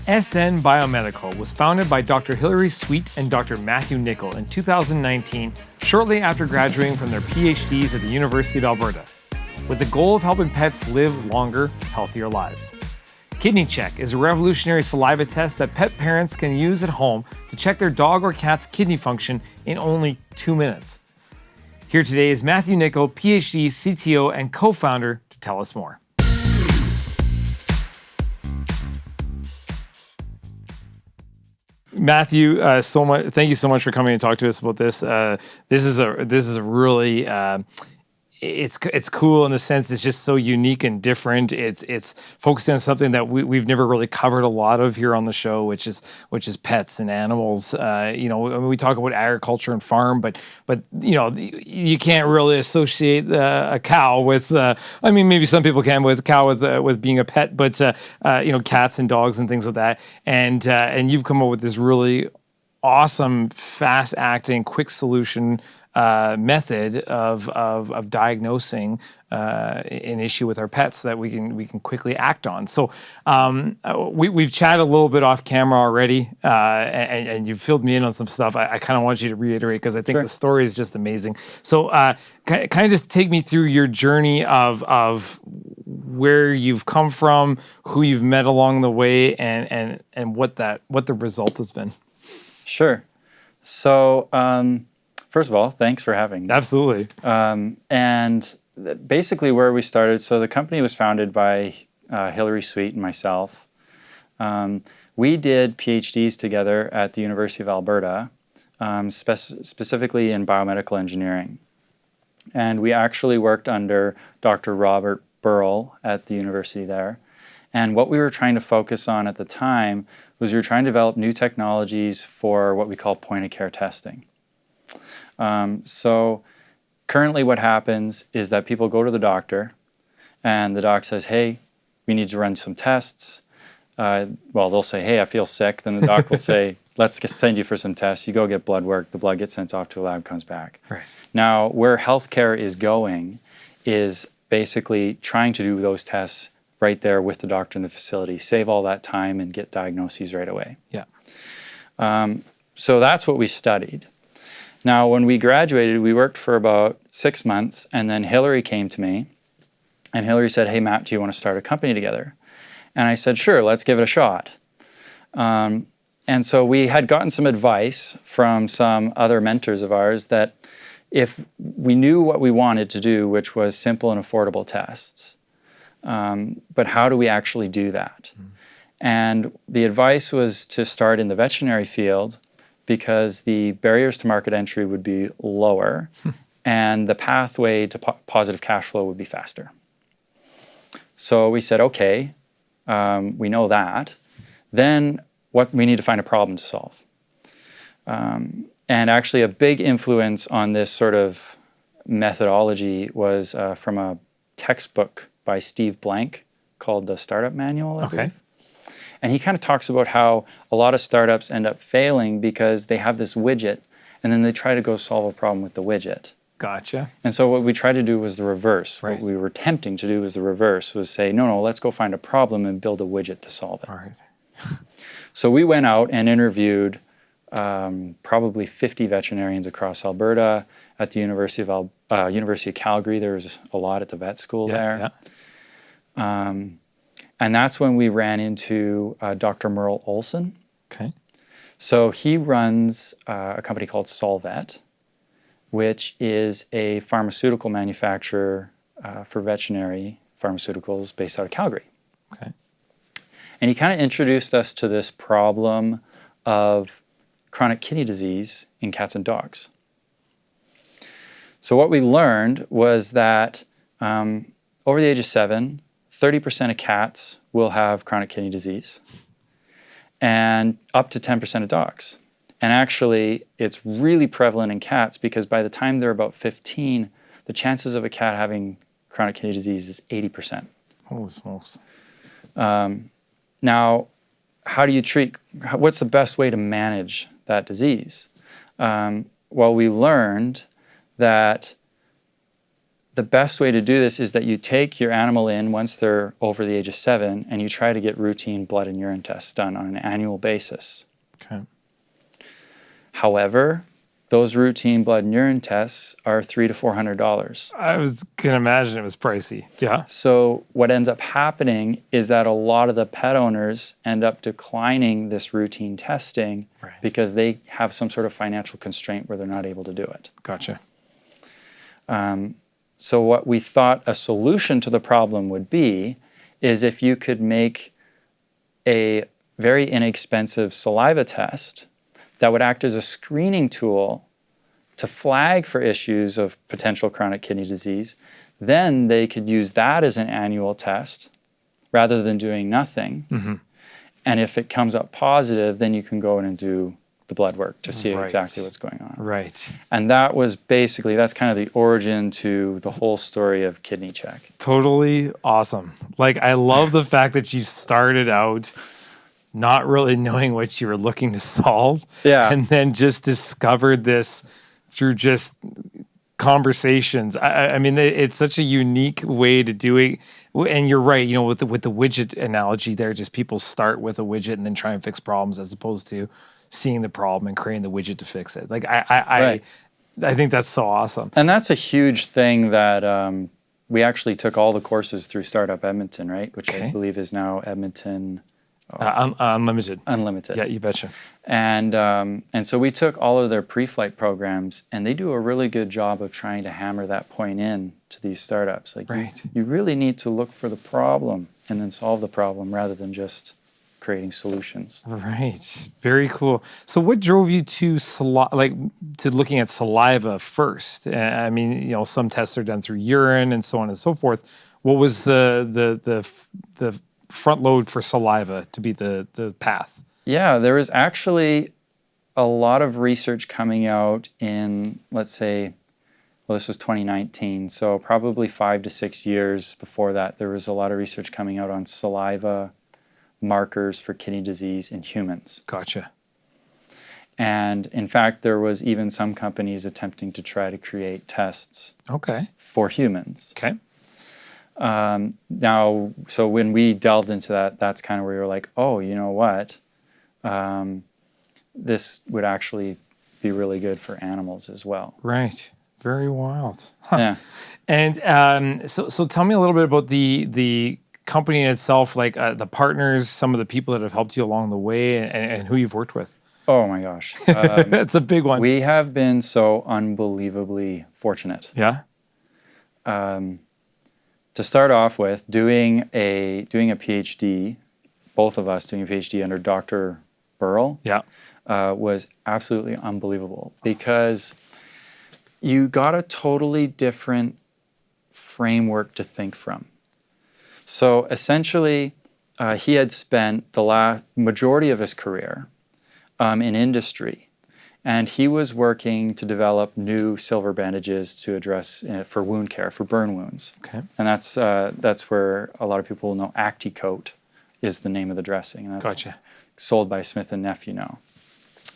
SN Biomedical was founded by Dr. Hilary Sweet and Dr. Matthew Nicol in 2019, shortly after graduating from their PhDs at the University of Alberta, with the goal of helping pets live longer, healthier lives. Kidney-Chek is a revolutionary saliva test that pet parents can use at home to check their dog or cat's kidney function in only 2 minutes. Here today is Matthew Nicol, PhD, CTO, and co-founder, to tell us more. Matthew, thank you so much for coming and talk to us about this. This is a really it's cool in the sense it's just so unique and different. It's focused on something that we've never really covered a lot of here on the show, which is pets and animals. We talk about agriculture and farm, but you can't really associate a cow with. Maybe some people can with a cow with being a pet, but cats and dogs and things like that. And you've come up with this really awesome, fast-acting, quick solution method of diagnosing an issue with our pets that we can quickly act on. So we've chatted a little bit off camera already, and you've filled me in on some stuff. I kind of want you to reiterate because I think the story is just amazing. So kind of just take me through your journey of where you've come from, who you've met along the way, and what the result has been. Sure. So, first of all, thanks for having me. Absolutely. And basically where we started, so the company was founded by Hilary Sweet and myself. We did PhDs together at the University of Alberta, specifically in biomedical engineering. And we actually worked under Dr. Robert Burrell at the university there. And what we were trying to focus on at the time was we were trying to develop new technologies for what we call point-of-care testing. So currently what happens is that people go to the doctor and the doc says, hey, we need to run some tests. They'll say, hey, I feel sick. Then the doc will say, let's send you for some tests. You go get blood work. The blood gets sent off to a lab, comes back. Right. Now, where healthcare is going is basically trying to do those tests right there with the doctor in the facility, save all that time and get diagnoses right away. Yeah. So that's what we studied. Now, when we graduated, we worked for about 6 months, and then Hilary came to me, and Hilary said, hey, Matt, do you want to start a company together? And I said, sure, let's give it a shot. And so we had gotten some advice from some other mentors of ours that if we knew what we wanted to do, which was simple and affordable tests, but how do we actually do that? And the advice was to start in the veterinary field because the barriers to market entry would be lower and the pathway to positive cash flow would be faster. So we said, okay, we know that. Then we need to find a problem to solve. And actually a big influence on this sort of methodology was from a textbook by Steve Blank called the Startup Manual, I believe. And he kind of talks about how a lot of startups end up failing because they have this widget and then they try to go solve a problem with the widget. Gotcha. And so what we tried to do was the reverse. Right. What we were attempting to do was the reverse, was say, no, let's go find a problem and build a widget to solve it. All right. So we went out and interviewed probably 50 veterinarians across Alberta. At the University of Calgary, there was a lot at the vet school there. Yeah. And that's when we ran into Dr. Merle Olson. Okay. So he runs a company called Solvet, which is a pharmaceutical manufacturer for veterinary pharmaceuticals based out of Calgary. Okay. And he kind of introduced us to this problem of chronic kidney disease in cats and dogs. So what we learned was that over the age of 7, 30% of cats will have chronic kidney disease and up to 10% of dogs. And actually, it's really prevalent in cats because by the time they're about 15, the chances of a cat having chronic kidney disease is 80%. Holy smokes. Now, how do you treat, what's the best way to manage that disease? Well, we learned that the best way to do this is that you take your animal in once they're over the age of 7, and you try to get routine blood and urine tests done on an annual basis. Okay. However, those routine blood and urine tests are $300 to $400. I was gonna imagine it was pricey. Yeah. So what ends up happening is that a lot of the pet owners end up declining this routine testing because they have some sort of financial constraint where they're not able to do it. Gotcha. So what we thought a solution to the problem would be is if you could make a very inexpensive saliva test that would act as a screening tool to flag for issues of potential chronic kidney disease, then they could use that as an annual test rather than doing nothing. Mm-hmm. And if it comes up positive, then you can go in and do the blood work to see exactly what's going on. Right. And that was basically, that's kind of the origin to the whole story of Kidney-Chek. Totally awesome. Like, I love the fact that you started out not really knowing what you were looking to solve. Yeah. And then just discovered this through just conversations. I mean, it's such a unique way to do it. And you're right, you know, with the widget analogy there, just people start with a widget and then try and fix problems as opposed to seeing the problem and creating the widget to fix it. Like, I think that's so awesome. And that's a huge thing that we actually took all the courses through Startup Edmonton, right? Which I believe is now Edmonton Unlimited. Unlimited. Yeah, you betcha. And so we took all of their pre-flight programs, and they do a really good job of trying to hammer that point in to these startups. Like, you really need to look for the problem and then solve the problem rather than just creating solutions. Right. Very cool. So what drove you to looking at saliva first? I mean, you know, some tests are done through urine and so on and so forth. What was the front load for saliva to be the path? Yeah, there was actually a lot of research coming out in, let's say, well, this was 2019, so probably 5 to 6 years before that, there was a lot of research coming out on saliva markers for kidney disease in humans. Gotcha. And in fact, there was even some companies attempting to try to create tests for humans. Okay. Now, so when we delved into that, that's kind of where we were like, oh, you know what? This would actually be really good for animals as well. Right. Very wild. Huh. Yeah. And so tell me a little bit about the company in itself, like the partners, some of the people that have helped you along the way, and who you've worked with. Oh my gosh. That's a big one. We have been so unbelievably fortunate. Yeah. To start off with, doing a PhD, both of us doing a PhD under Dr. Burrell, was absolutely unbelievable because you got a totally different framework to think from. So essentially, he had spent the majority of his career in industry, and he was working to develop new silver bandages to address for wound care, for burn wounds. Okay. And that's where a lot of people will know Acticoat is the name of the dressing. And that's sold by Smith & Nephew now.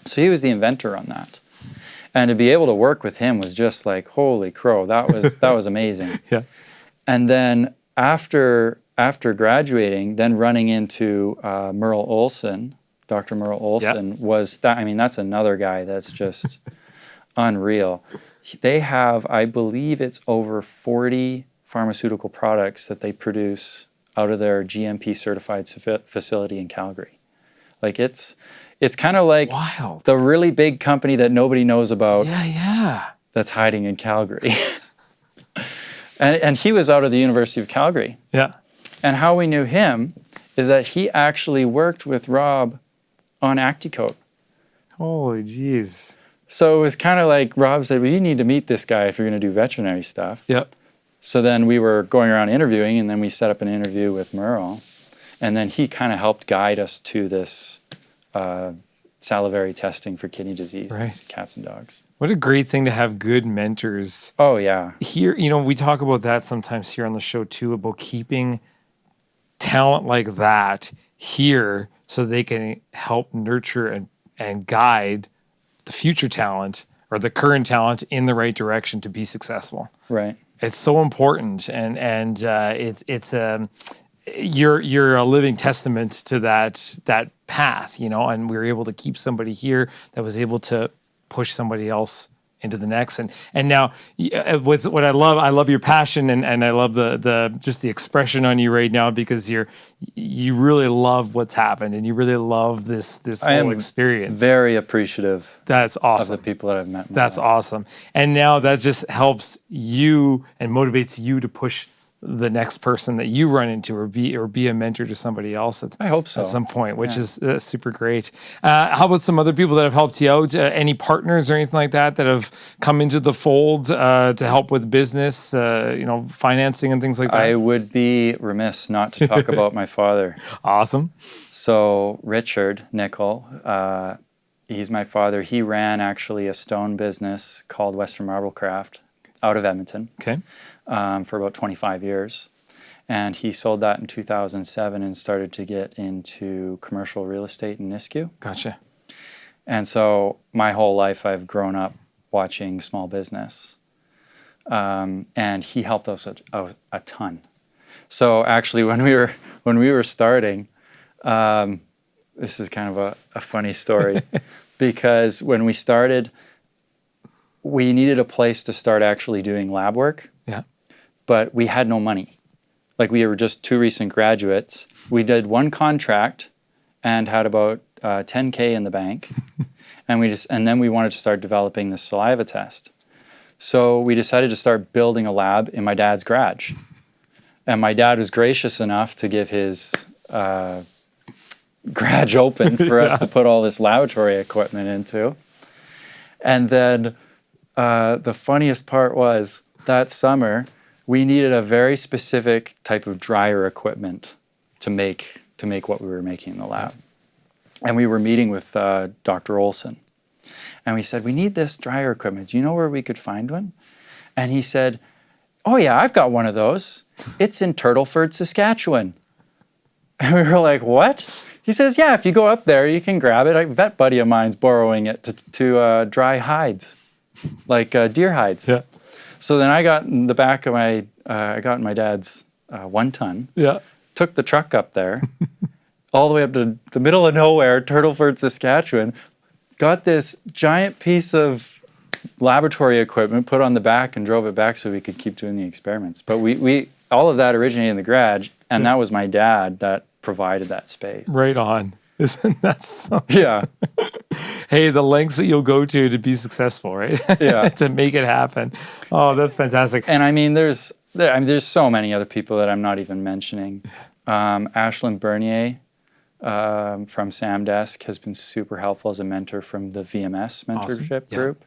So he was the inventor on that. And to be able to work with him was just like, holy crow, that was amazing. Yeah. And then after graduating, then running into Merle Olson, Dr. Merle Olson that's another guy that's just unreal. They have, I believe it's over 40 pharmaceutical products that they produce out of their GMP certified facility in Calgary. Like it's kind of like the really big company that nobody knows about. Yeah. That's hiding in Calgary. and he was out of the University of Calgary. Yeah. And how we knew him is that he actually worked with Rob on Acticoat. Holy jeez. So it was kind of like Rob said, well, you need to meet this guy if you're going to do veterinary stuff. Yep. So then we were going around interviewing, and then we set up an interview with Merle. And then he kind of helped guide us to this salivary testing for kidney disease in cats and dogs. What a great thing to have good mentors. Oh, yeah. Here, you know, we talk about that sometimes here on the show too, about keeping talent like that here so they can help nurture and guide the future talent or the current talent in the right direction to be successful. Right. It's so important, and you're a living testament to that path, and we were able to keep somebody here that was able to push somebody else into the next. And now was what I love your passion, and I love the just the expression on you right now, because you really love what's happened, and you really love this whole experience. Very appreciative. That's awesome. Of the people that I've met. That's awesome. And now that just helps you and motivates you to push the next person that you run into, or be a mentor to somebody else. I hope so. At some point, which is super great. How about some other people that have helped you out? Any partners or anything like that have come into the fold to help with business, financing and things like that? I would be remiss not to talk about my father. Awesome. So Richard Nickel, he's my father. He ran actually a stone business called Western Marble Craft out of Edmonton. Okay. For about 25 years. And he sold that in 2007 and started to get into commercial real estate in Nisku. Gotcha. And so my whole life I've grown up watching small business. And he helped us a ton. So actually when we were starting, this is kind of a funny story, because when we started, we needed a place to start actually doing lab work. Yeah. But we had no money. Like, we were just 2 recent graduates. We did 1 contract and had about $10K in the bank. and then we wanted to start developing the saliva test. So we decided to start building a lab in my dad's garage. And my dad was gracious enough to give his garage open for us to put all this laboratory equipment into. And then the funniest part was, that summer, we needed a very specific type of dryer equipment to make what we were making in the lab. And we were meeting with Dr. Olson. And we said, we need this dryer equipment. Do you know where we could find one? And he said, oh yeah, I've got one of those. It's in Turtleford, Saskatchewan. And we were like, what? He says, yeah, if you go up there, you can grab it. A vet buddy of mine's borrowing it to dry hides, like deer hides. Yeah. So then I got in the back of my dad's 1-ton. Yeah. Took the truck up there, all the way up to the middle of nowhere, Turtleford, Saskatchewan. Got this giant piece of laboratory equipment put on the back and drove it back so we could keep doing the experiments. But we all of that originated in the garage, and that was my dad that provided that space. Right on. Isn't that so? Yeah. Hey, the lengths that you'll go to be successful, right? Yeah. To make it happen. Oh, that's fantastic. And I mean, there's so many other people that I'm not even mentioning. Ashlyn Bernier from Samdesk has been super helpful as a mentor from the VMS mentorship group.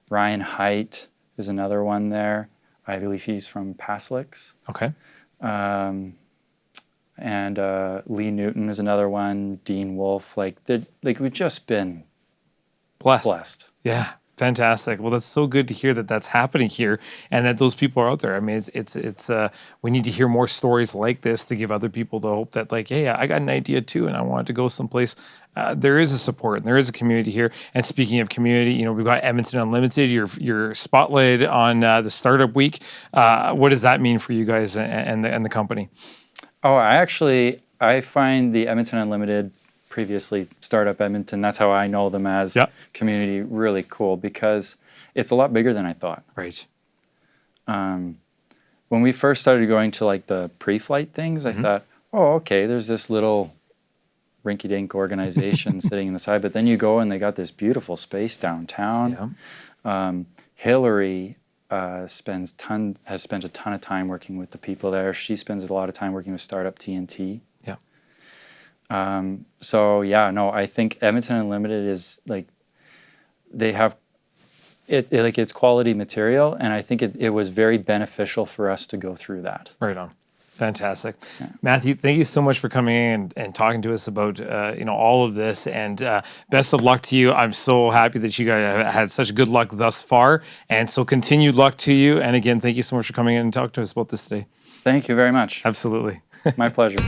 Ryan Height is another one there. I believe he's from Paslix. Okay. And Lee Newton is another one. Dean Wolf. Like we've just been blessed. Yeah, fantastic. Well, that's so good to hear that that's happening here, and that those people are out there. I mean, it's we need to hear more stories like this to give other people the hope that, like, hey, I got an idea too, and I wanted to go someplace. There is a support, and there is a community here. And speaking of community, we've got Edmonton Unlimited. Your spotlight on the Startup Week. What does that mean for you guys and the company? Oh, I find the Edmonton Unlimited, previously Startup Edmonton, that's how I know them as community, really cool, because it's a lot bigger than I thought. Right. When we first started going to like the pre-flight things, I thought, oh, okay, there's this little rinky-dink organization sitting in the side, but then you go and they got this beautiful space downtown. Yeah. Hillary has spent a ton of time working with the people there. She spends a lot of time working with Startup TNT. Yeah. So yeah, no, I think Edmonton Unlimited is like, they have it's quality material, and I think it was very beneficial for us to go through that. Right on. Fantastic. Yeah. Matthew, thank you so much for coming in and talking to us about all of this, and best of luck to you. I'm so happy that you guys have had such good luck thus far, and so continued luck to you. And again, thank you so much for coming in and talking to us about this today. Thank you very much. Absolutely. My pleasure.